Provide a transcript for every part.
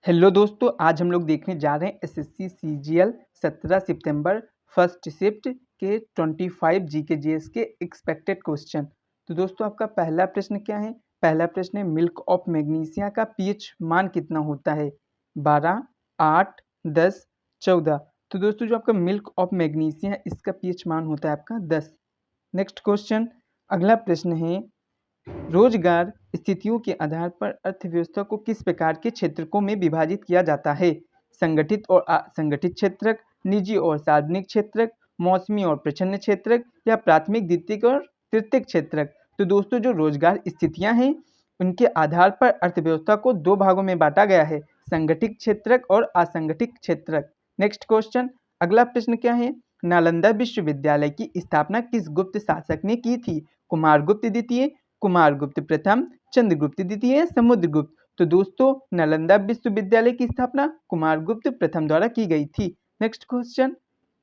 Hello दोस्तों, आज हम लोग देखने जा रहे हैं एसएससी सीजीएल 17 सितंबर फर्स्ट शिफ्ट के 25 जीकेजीएस के एक्सपेक्टेड क्वेश्चन। तो दोस्तों आपका पहला प्रश्न क्या है? पहला प्रश्न है मिल्क ऑफ मैग्नीशिया का पीएच मान कितना होता है? 12, 8, 10, 14। तो दोस्तों जो आपका मिल्क ऑफ मैग्नीशिया है इसका पीएच मान होता है आपका 10। नेक्स्ट क्वेश्चन, अगला प्रश्न है रोजगार स्थितियों के आधार पर अर्थव्यवस्था को किस प्रकार के क्षेत्रकों में विभाजित किया जाता है? संगठित और असंगठित क्षेत्रक, निजी और सार्वजनिक क्षेत्रक, मौसमी और प्रच्छन्न क्षेत्रक या प्राथमिक, द्वितीयक और तृतीयक क्षेत्रक। तो दोस्तों जो रोजगार स्थितियां हैं उनके आधार पर अर्थव्यवस्था को दो भागों में बांटा गया है, संगठित क्षेत्रक और असंगठित क्षेत्रक। नेक्स्ट क्वेश्चन, अगला प्रश्न क्या है? नालंदा विश्वविद्यालय की स्थापना किस गुप्त शासक ने की थी? कुमारगुप्त द्वितीय, कुमारगुप्त प्रथम, चंद्रगुप्त द्वितीय, समुद्रगुप्त। तो दोस्तों नालंदा विश्वविद्यालय की स्थापना कुमारगुप्त प्रथम द्वारा की गई थी। नेक्स्ट क्वेश्चन,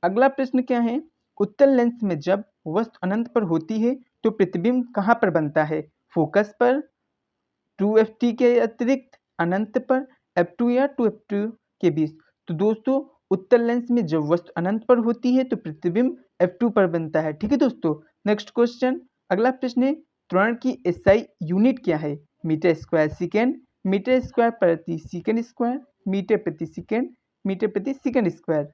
अगला प्रश्न क्या है? उत्तल लेंस में जब वस्तु अनंत पर होती है तो प्रतिबिंब कहाँ पर बनता है? फोकस पर, 2f के अतिरिक्त, अनंत पर, f2 या 2f2 के बीच। तो दोस्तों उत्तल लेंस में जब वस्तु अनंत पर होती है तो प्रतिबिंब f2 पर बनता है। ठीक है दोस्तों। नेक्स्ट क्वेश्चन, अगला प्रश्न है त्वरण की एसआई यूनिट क्या है? Metre square second, metre square प्रति सेकेंड स्क्वायर, मीटर प्रति सेकेंड, मीटर प्रति सेकेंड स्क्वायर।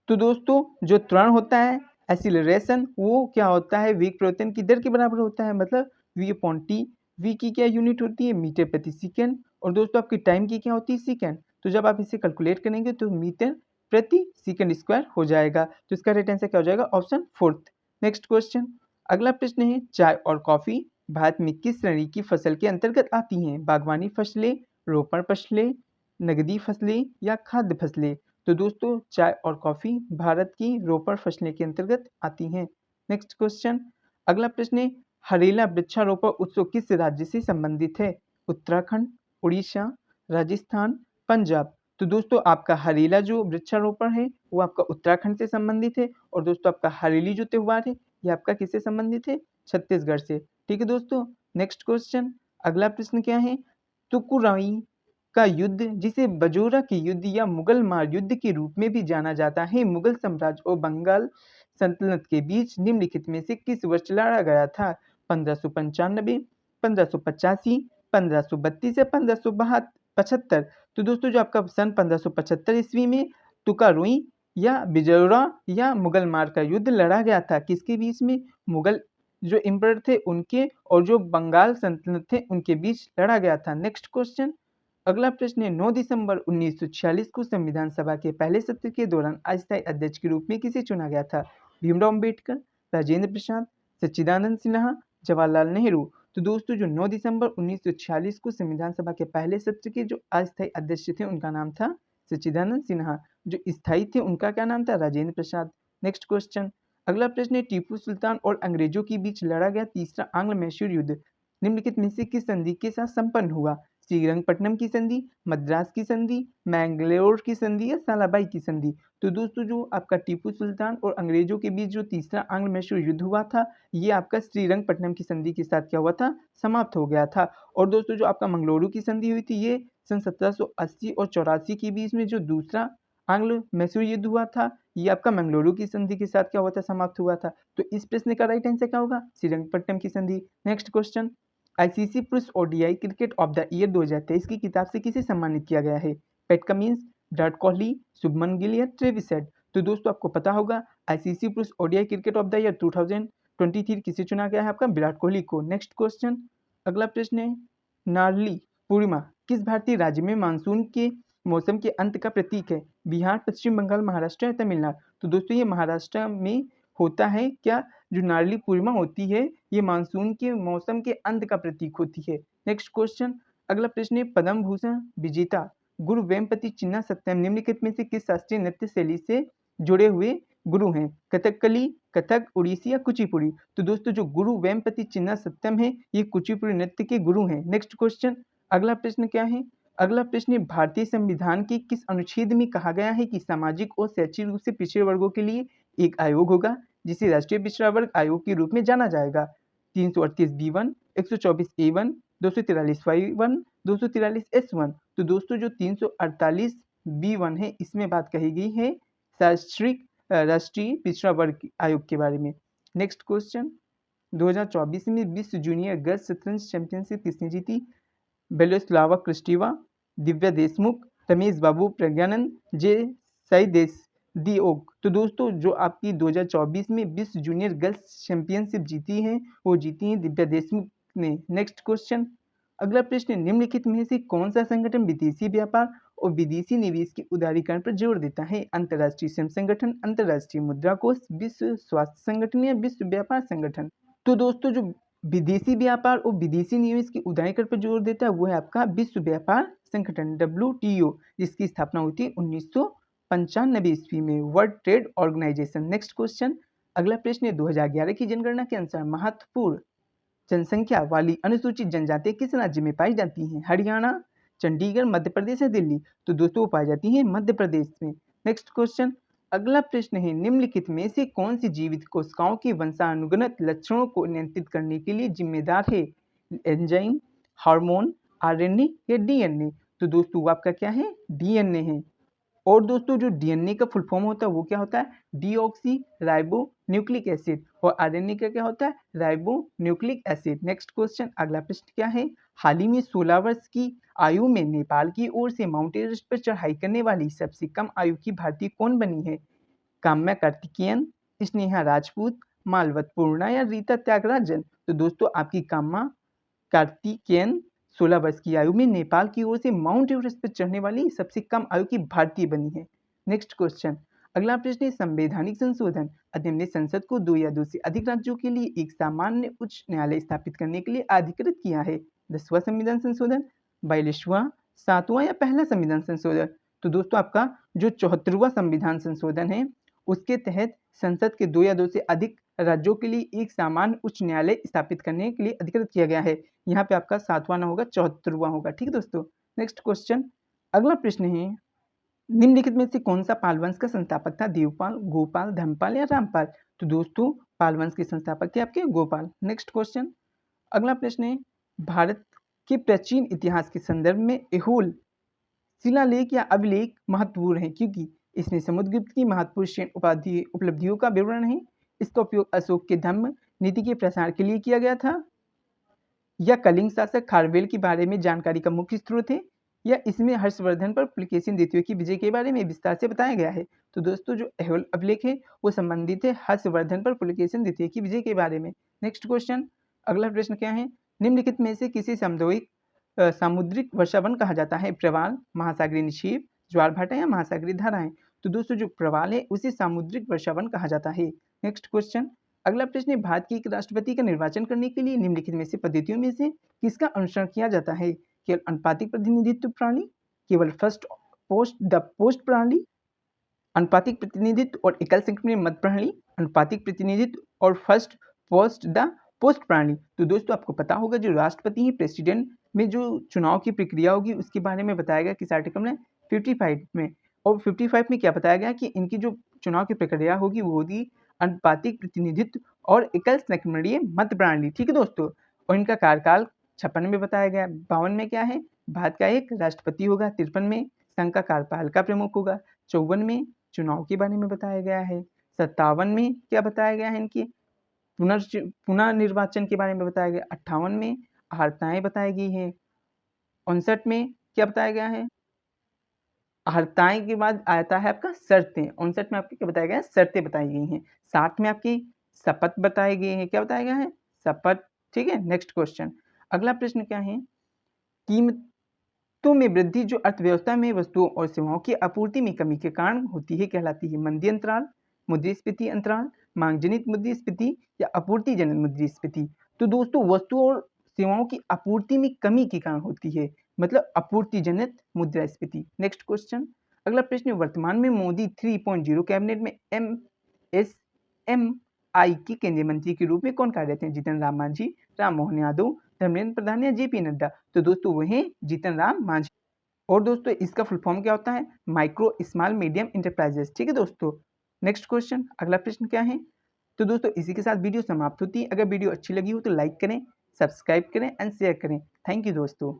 तो दोस्तों जो त्वरण होता है एक्सीलरेशन वो क्या होता है? वेग परिवर्तन की दर के बराबर होता है, मतलब v/t। v की क्या यूनिट होती है? मीटर प्रति सेकेंड। और दोस्तों आपकी टाइम की क्या होती है? सेकेंड। तो जब आप इसे कैलकुलेट करेंगे तो मीटर प्रति सेकेंड स्क्वायर हो जाएगा। तो इसका राइट आंसर क्या हो जाएगा? Option fourth. नेक्स्ट क्वेश्चन, अगला प्रश्न है चाय और कॉफी भारत में किस श्रेणी की फसल के अंतर्गत आती हैं? बागवानी फसलें, रोपण फसलें, नगदी फसलें या खाद्य फसलें। तो दोस्तों चाय और कॉफी भारत की रोपण फसलें के अंतर्गत आती हैं। नेक्स्ट क्वेश्चन, अगला प्रश्न है हरेला वृक्षारोपण उत्सव किस राज्य से संबंधित है? उत्तराखंड, उड़ीसा, राजस्थान, पंजाब। तो दोस्तों आपका हरेला जो वृक्षारोपण है वो आपका उत्तराखंड से संबंधित है। और दोस्तों आपका हरेली जो त्योहार है ये आपका किससे संबंधित है? छत्तीसगढ़ से। ठीक है दोस्तों। नेक्स्ट क्वेश्चन, अगला प्रश्न क्या है? तुकुराई का युद्ध जिसे बजोरा के युद्ध या मुगल मार युद्ध के रूप में भी जाना जाता है मुगल साम्राज्य और बंगाल सल्तनत के बीच निम्नलिखित में से किस वर्ष लड़ा गया था? 1595, 1585, 1532 या 1575। तो दोस्तों जो आपका सन 1575 ईस्वी में तुकारुई या बिजौरा या मुगल मार का युद्ध लड़ा गया था। किसके बीच में? मुगल जो एम्परर थे उनके और जो बंगाल सल्तनत थे उनके बीच लड़ा गया था। नेक्स्ट क्वेश्चन, अगला प्रश्न है 9 दिसंबर 1946 को संविधान सभा के पहले सत्र के दौरान अस्थायी अध्यक्ष के रूप में किसे चुना गया था? भीमराव अम्बेडकर, राजेंद्र प्रसाद, सच्चिदानंद सिन्हा, जवाहरलाल नेहरू। तो दोस्तों जो 9 दिसंबर 1946 को संविधान सभा के पहले सत्र के जो अस्थायी अध्यक्ष थे उनका नाम था सच्चिदानंद सिन्हा। जो स्थायी थे उनका क्या नाम था? राजेंद्र प्रसाद। नेक्स्ट क्वेश्चन, अगला प्रश्न है टीपू सुल्तान और अंग्रेजों के बीच लड़ा गया तीसरा आंग्ल मैसूर युद्ध निम्नलिखित में से किस संधि के साथ संपन्न हुआ? श्रीरंगपट्टनम की संधि, मद्रास की संधि, मैंगलोर की संधि या सालाबाई की संधि। तो दोस्तों जो आपका टीपू सुल्तान और अंग्रेजों के बीच जो तीसरा आंग्ल मैसूर युद्ध हुआ था ये आपका श्रीरंगपट्टनम की संधि के साथ क्या हुआ था? समाप्त हो गया था। और दोस्तों जो आपका मंगलुरु की संधि हुई थी ये सन 1780 और 84 के बीच में जो दूसरा आंग्ल मैसूर युद्ध हुआ था ये आपका मंगलुरु की संधि के साथ क्या हुआ था? समाप्त हुआ था। तो इस प्रश्न का राइट आंसर क्या होगा? श्रीरंगपट्टनम की संधि। नेक्स्ट क्वेश्चन, आईसीसी पुरुष ODI cricket of the year 2023 की किताब से किसे सम्मानित किया गया है? पैट कमिंस, विराट कोहली, शुभमन गिल या ट्रेविस हेड। तो दोस्तों आपको पता होगा आईसीसी पुरुष ODI cricket of the year 2023 किसे चुना गया है? आपका विराट कोहली को। नेक्स्ट क्वेश्चन, अगला प्रश्न है नारली पूर्णिमा किस भारतीय राज्य में मानसून के मौसम के अंत का प्रतीक है? बिहार, पश्चिम बंगाल, महाराष्ट्र या तमिलनाडु। तो दोस्तों ये महाराष्ट्र में होता है। क्या जो नारली पूर्णिमा होती है ये मानसून के मौसम के अंत का प्रतीक होती है। नेक्स्ट क्वेश्चन, अगला प्रश्न है पद्म भूषण विजेता गुरु वेम्पति चिन्ना सत्यम निम्नलिखित में से किस शास्त्रीय नृत्य शैली से जुड़े हुए गुरु हैं? कथकली, कथक, उड़ीसी या कुचिपुड़ी। तो दोस्तों जो गुरु वेम्पति चिन्ना सत्यम है ये कुचिपुड़ी नृत्य के गुरु हैं। नेक्स्ट क्वेश्चन, अगला प्रश्न क्या है? अगला प्रश्न भारतीय संविधान के किस अनुच्छेद में कहा गया है कि सामाजिक और शैक्षिक रूप से पिछड़े वर्गों के लिए एक आयोग होगा जिसे राष्ट्रीय पिछड़ा वर्ग आयोग के रूप में जाना जाएगा? 338 B1, 124 A1, 243 Y1, 243 S1। तो दोस्तों जो 348B1 है इसमें बात कही गई है राष्ट्रीय पिछड़ा वर्ग आयोग के बारे में। नेक्स्ट क्वेश्चन, 2024 में विश्व जूनियर गर्ल्स शतरंज चैंपियनशिप किसने जीती? बेलोस्लावा क्रिस्टीवा, दिव्या देशमुख, रमेश बाबू, प्रज्ञानंद, जे साई दिओक। तो दोस्तों जो आपकी 2024 में विश्व जूनियर गर्ल्स चैंपियनशिप जीती है वो जीती है दिव्या देशमुख ने। नेक्स्ट क्वेश्चन, अगला प्रश्न, निम्नलिखित में से कौन सा संगठन विदेशी व्यापार और विदेशी निवेश के उदारीकरण पर जोर देता है? अंतर्राष्ट्रीय श्रम संगठन, अंतर्राष्ट्रीय मुद्रा कोष, विश्व स्वास्थ्य संगठन या विश्व व्यापार संगठन? तो दोस्तों जो विदेशी व्यापार और विदेशी निवेश के उदारीकरण पर जोर देता है वो है आपका विश्व व्यापार संगठन WTO, जिसकी स्थापना हुई थी 1995 ईस्वी में, world trade organisation. Next question, अगला प्रश्न है 2011 की जनगणना के अनुसार महत्वपूर्ण जनसंख्या वाली अनुसूचित जनजातियां किस राज्य में पाई जाती हैं? हरियाणा, चंडीगढ़, मध्य प्रदेश या दिल्ली? तो दोस्तों वो पाई जाती हैं मध्य प्रदेश में। नेक्स्ट क्वेश्चन, अगला प्रश्न है निम्नलिखित में से कौन सी जीवित कोशिकाओं के वंशानुगत लक्षणों को नियंत्रित करने के लिए जिम्मेदार है? एंजाइम, हार्मोन, RNA या DNA? तो दोस्तों वो आपका क्या है? DNA है। और दोस्तों जो DNA का फुल फॉर्म होता है वो क्या होता है? Deoxy ribo nucleic acid. और RNA का क्या होता है? Ribo nucleic acid. Next question, अगला प्रश्न क्या है? हाल ही में 16 वर्ष की आयु में नेपाल की ओर से माउंट एवरेस्ट पर चढ़ाई करने वाली सबसे कम आयु की भारतीय कौन बनी है? काम्या कार्तिकेयन, स्नेहा राजपूत, मालवत पूर्णा या रीता त्यागराजन? तो दोस्तों आपकी काम्या कार्तिकेयन 16 वर्ष की आयु में नेपाल की ओर से माउंट एवरेस्ट पर चढ़ने वाली सबसे कम आयु की भारतीय बनी है। नेक्स्ट क्वेश्चन, अगला प्रश्न है संवैधानिक संशोधन अधिनियम ने संसद को 2 या 2 से अधिक राज्यों के लिए एक सामान्य उच्च न्यायालय स्थापित करने के लिए अधिकृत किया है? 10वां संविधान संशोधन, 42वां, 7वां या पहला संविधान संशोधन? तो दोस्तों आपका जो 74वां संविधान संशोधन है उसके तहत संसद के 2 या 2 से अधिक राज्यों के लिए एक सामान्य उच्च न्यायालय स्थापित करने के लिए अधिकृत किया गया है। यहाँ पे आपका 7वां ना होगा 74वां होगा। ठीक है दोस्तों। नेक्स्ट क्वेश्चन, अगला प्रश्न है निम्नलिखित में से कौन सा पाल वंश का संस्थापक था? देवपाल, गोपाल, धर्मपाल या रामपाल? तो दोस्तों पाल वंश के संस्थापक थे आपके गोपाल। नेक्स्ट क्वेश्चन, अगला प्रश्न है भारत के प्राचीन इतिहास के संदर्भ में ऐहोल शिलालेख या अभिलेख महत्वपूर्ण है क्योंकि इसमें समुद्रगुप्त की महत्वपूर्ण उपलब्धियों का विवरण है। इसका उपयोग अशोक के धर्म नीति के प्रसार के लिए किया गया था, या कलिंग शासक खारवेल के बारे में जानकारी का मुख्य स्रोत है, या इसमें हर्षवर्धन पर पुलकेशिन द्वितीय की विजय के बारे में विस्तार से बताया गया है? तो दोस्तों जो ऐहोल अभिलेख है वो संबंधित है हर्षवर्धन पर पुलकेशिन द्वितीय की विजय के बारे में। नेक्स्ट क्वेश्चन, अगला प्रश्न क्या है? निम्नलिखित में से किसी सामुद्रिक वर्षावन कहा जाता है? प्रवाल, महासागरीय निक्षेप, ज्वार भाटा या महासागरीय धाराएं? तो दोस्तों जो प्रवाल है उसे सामुद्रिक वर्षावन कहा जाता है। नेक्स्ट क्वेश्चन, अगला प्रश्न है भारत के एक राष्ट्रपति का निर्वाचन करने के लिए निम्नलिखित में से पद्धतियों में से किसका अनुसरण किया जाता है? केवल अनुपातिक प्रतिनिधित्व प्रणाली, केवल फर्स्ट पोस्ट द पोस्ट प्रणाली, अनुपातिक प्रतिनिधित्व और एकल संक्रमण मत प्रणाली, अनुपातिक प्रतिनिधित्व और फर्स्ट पोस्ट द पोस्ट प्रणाली? तो दोस्तों आपको पता होगा जो राष्ट्रपति है प्रेसिडेंट में जो चुनाव की प्रक्रिया होगी उसके बारे में बताया गया किस आर्टिकल में? 55 में। और 55 में क्या बताया गया कि इनकी जो चुनाव की प्रक्रिया होगी वो होगी अनुपातिक प्रतिनिधित्व और एकल संक्रमणीय मत प्रणाली। ठीक है दोस्तों। और इनका कार्यकाल 56 में बताया गया। 52 में क्या है? भारत का एक राष्ट्रपति होगा। 53 में संघ का कार्यपालिका प्रमुख होगा। 54 में चुनाव के बारे में बताया गया है। 57 में क्या बताया गया है? इनकी पुनर्निर्वाचन के बारे में बताया गया। 58 में अर्हताएं बताई गई है। 59 में क्या बताया गया है? अर्हताएं के बाद आता है आपका शर्तें। 59 में आपके क्या बताया गया है? शर्तें बताई गई हैं। 60 में आपकी शपथ बताई गई है। क्या बताया गया है? शपथ। ठीक है। नेक्स्ट क्वेश्चन, अगला प्रश्न क्या है? कीमतों में वृद्धि जो अर्थव्यवस्था में वस्तुओं और सेवाओं की आपूर्ति में कमी के कारण होती है कहलाती है मंदी अंतराल, मुद्रास्फीति अंतराल, मांग जनित मुद्रास्फीति या आपूर्ति जनित मुद्रास्फीति? तो दोस्तों वस्तुओं और सेवाओं की आपूर्ति में कमी के कारण होती है, मतलब आपूर्ति जनित मुद्रास्फीति। नेक्स्ट क्वेश्चन, अगला प्रश्न, वर्तमान में मोदी 3.0 कैबिनेट में MSMI के केंद्रीय मंत्री के रूप में कौन कार्यरत हैं? जीतन राम मांझी, राम मोहन यादव, धर्मेंद्र प्रधान या JP नड्डा? तो दोस्तों वह जीतन राम मांझी। और दोस्तों इसका फुल फॉर्म क्या होता है? Micro small medium enterprises. ठीक है दोस्तों। नेक्स्ट क्वेश्चन, अगला प्रश्न क्या है? तो दोस्तों इसी के साथ वीडियो समाप्त होती है। अगर वीडियो अच्छी लगी हो तो लाइक करें, सब्सक्राइब करें एंड शेयर करें। थैंक यू दोस्तों।